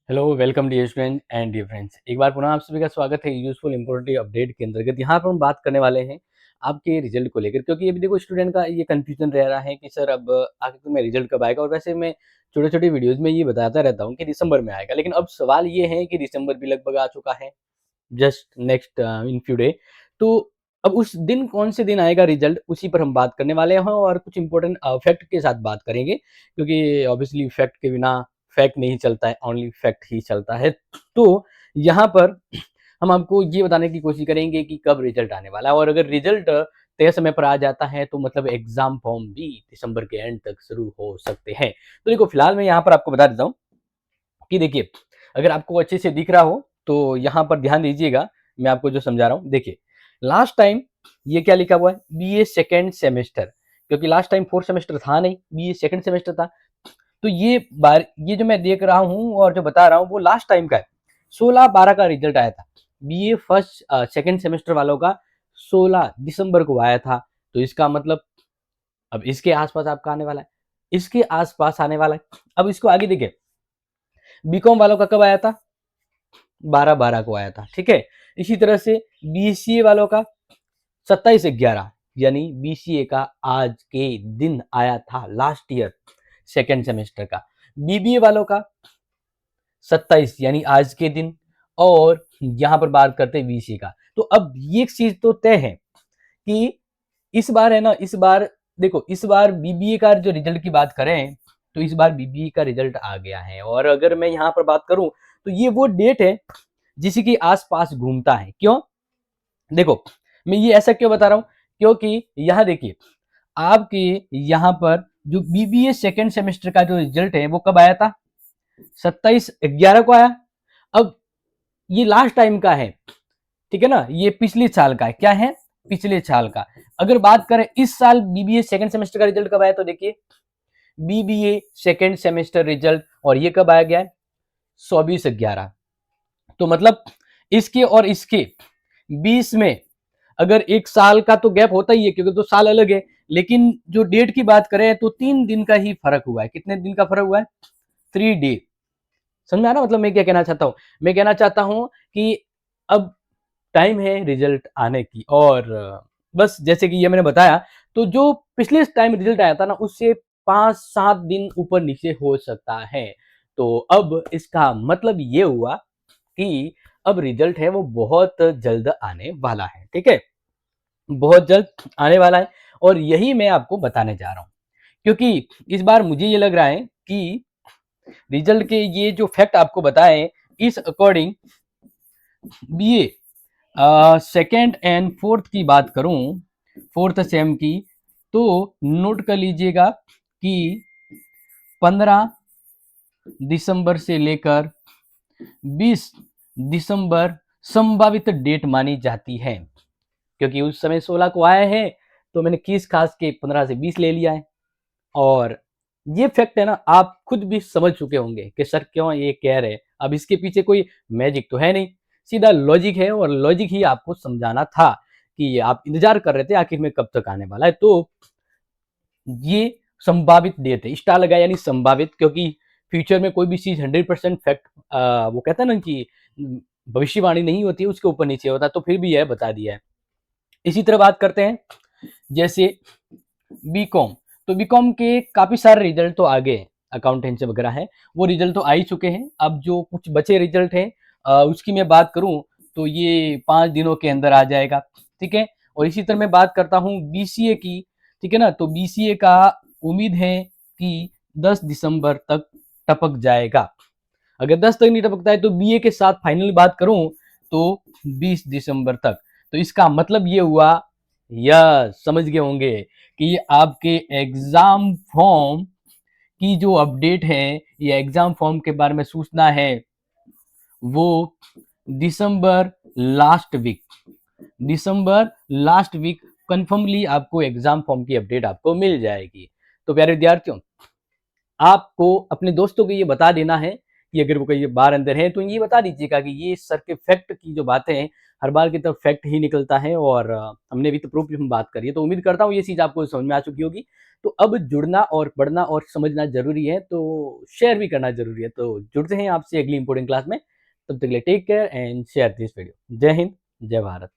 Hello welcome dear student and dear friends. एक बार पुनः आप सभी का स्वागत है यूजफुल इंपॉर्टेंट अपडेट के अंतर्गत। यहाँ पर हम बात करने वाले हैं आपके रिजल्ट को लेकर, क्योंकि अभी देखो स्टूडेंट का ये कंफ्यूजन रह रहा है कि सर अब आखिर में रिजल्ट कब आएगा। और वैसे मैं छोटे छोटे वीडियोज में ये बताता रहता हूँ कि दिसंबर में आएगा, लेकिन अब सवाल ये है कि दिसंबर भी लगभग आ चुका है, just next in few day. तो अब उस दिन कौन से दिन आएगा रिजल्ट, उसी पर हम बात करने वाले हैं और कुछ इंपॉर्टेंट फैक्ट के साथ बात करेंगे, क्योंकि ऑब्वियसली फैक्ट के बिना फैक्ट नहीं चलता है, ओनली फैक्ट ही चलता है। तो यहाँ पर हम आपको ये बताने की कोशिश करेंगे कि कब रिजल्ट आने वाला है, और अगर रिजल्ट तय समय पर आ जाता है तो मतलब एग्जाम फॉर्म भी दिसंबर के एंड तक शुरू हो सकते हैं। तो देखो फिलहाल मैं यहाँ पर आपको बता देता हूँ कि देखिए, अगर आपको अच्छे से दिख रहा हो तो यहाँ पर ध्यान दीजिएगा, मैं आपको जो समझा रहा हूँ। देखिए लास्ट टाइम ये क्या लिखा हुआ है, बीए सेकेंड सेमेस्टर, क्योंकि लास्ट टाइम फोर्थ सेमेस्टर था नहीं, बीए सेकेंड सेमेस्टर था। तो ये जो मैं देख रहा हूँ और जो बता रहा हूँ वो लास्ट टाइम का है। 16/12 का रिजल्ट आया था बीए फर्स्ट सेकेंड सेमेस्टर वालों का, 16 दिसंबर को आया था। तो इसका मतलब अब इसके आसपास आपका आने वाला है, इसके आसपास आने वाला है। अब इसको आगे देखिए, बीकॉम वालों का कब आया था, 12/12 को आया था, ठीक है। इसी तरह से बीसीए वालों का 27/11, यानी बीसीए का आज के दिन आया था लास्ट ईयर सेकेंड सेमेस्टर का। बीबीए वालों का 27 यानी आज के दिन। और यहां पर बात करते हैं बीसीए का, तो अब ये चीज तो तय है कि इस बार है ना, इस बार देखो, इस बार बीबीए का जो रिजल्ट की बात करें तो इस बार बीबीए का रिजल्ट आ गया है। और अगर मैं यहाँ पर बात करूं तो ये वो डेट है जिसी के आसपास घूमता है। क्यों, देखो मैं ये ऐसा क्यों बता रहा हूं, क्योंकि यहाँ देखिए आपके यहाँ पर जो बीबीए सेकेंड सेमेस्टर का जो रिजल्ट है वो कब आया था, 27/11 को आया। अब ये लास्ट टाइम का है, ठीक है ना, ये पिछले साल का है। क्या है, पिछले साल का। अगर बात करें इस साल बीबीए सेकंड सेमेस्टर का रिजल्ट कब आया, तो देखिए बीबीए सेकंड सेमेस्टर रिजल्ट, और ये कब आया गया है, 24/11। तो मतलब इसके और इसके बीच में अगर एक साल का तो गैप होता ही है, क्योंकि तो साल अलग है, लेकिन जो डेट की बात करें तो 3 दिन का ही फर्क हुआ है। कितने दिन का फर्क हुआ है, 3 डे। समझ में आ रहा, मतलब मैं क्या कहना चाहता हूं, मैं कहना चाहता हूं कि अब टाइम है रिजल्ट आने की। और बस जैसे कि ये मैंने बताया, तो जो पिछले टाइम रिजल्ट आया था ना, उससे 5-7 दिन ऊपर नीचे हो सकता है। तो अब इसका मतलब ये हुआ कि अब रिजल्ट है वो बहुत जल्द आने वाला है, ठीक है, बहुत जल्द आने वाला है। और यही मैं आपको बताने जा रहा हूं, क्योंकि इस बार मुझे ये लग रहा है कि रिजल्ट के ये जो फैक्ट आपको बताए, इस according BA second and fourth की बात करूं, फोर्थ सेम की, तो नोट कर लीजिएगा कि 15 दिसंबर से लेकर 20 दिसंबर संभावित डेट मानी जाती है, क्योंकि उस समय 16 को आया है, तो मैंने खींच खास के 15 से 20 ले लिया है। और ये फैक्ट है ना, आप खुद भी समझ चुके होंगे कि सर क्यों ये कह रहे हैं। अब इसके पीछे कोई मैजिक तो है नहीं, सीधा लॉजिक है, और लॉजिक ही आपको समझाना था कि आप इंतजार कर रहे थे आखिर में कब तक आने वाला है। तो ये संभावित डेट है, स्टार लगा यानी संभावित, क्योंकि फ्यूचर में कोई भी चीज 100% फैक्ट, वो कहता है ना कि भविष्यवाणी नहीं होती, उसके ऊपर नीचे होता, तो फिर भी यह बता दिया है। इसी तरह बात करते हैं जैसे बीकॉम, तो बीकॉम के काफी सारे रिजल्ट तो आ गए, अकाउंटेंसी वगैरह है वो रिजल्ट तो आ ही चुके हैं। अब जो कुछ बचे रिजल्ट हैं उसकी मैं बात करूं तो ये 5 दिनों के अंदर आ जाएगा, ठीक है। और इसी तरह मैं बात करता हूं बीसीए की, ठीक है ना, तो बीसीए का उम्मीद है कि 10 दिसंबर तक टपक जाएगा। अगर 10 तक नहीं टपकता है तो बीए के साथ फाइनल बात करूं तो 20 दिसंबर तक। तो इसका मतलब ये हुआ, यह समझ गए होंगे कि आपके एग्जाम फॉर्म की जो अपडेट है, ये एग्जाम फॉर्म के बारे में सूचना है, वो दिसंबर लास्ट वीक, दिसंबर लास्ट वीक कन्फर्मली आपको एग्जाम फॉर्म की अपडेट आपको मिल जाएगी। तो प्यारे विद्यार्थियों, आपको अपने दोस्तों को ये बता देना है कि अगर वो कहीं बाहर अंदर है तो ये बता दीजिएगा कि ये सर के फैक्ट की जो बातें हैं हर बार की तरह फैक्ट ही निकलता है और हमने अभी तो प्रूफ की हम बात करी है, तो उम्मीद करता हूँ ये चीज़ आपको समझ में आ चुकी होगी। तो अब जुड़ना और पढ़ना और समझना ज़रूरी है, तो शेयर भी करना ज़रूरी है। तो जुड़ते हैं आपसे अगली इम्पोर्टेंट क्लास में, तब तक के लिए take care and share this video. जय हिंद, जय भारत।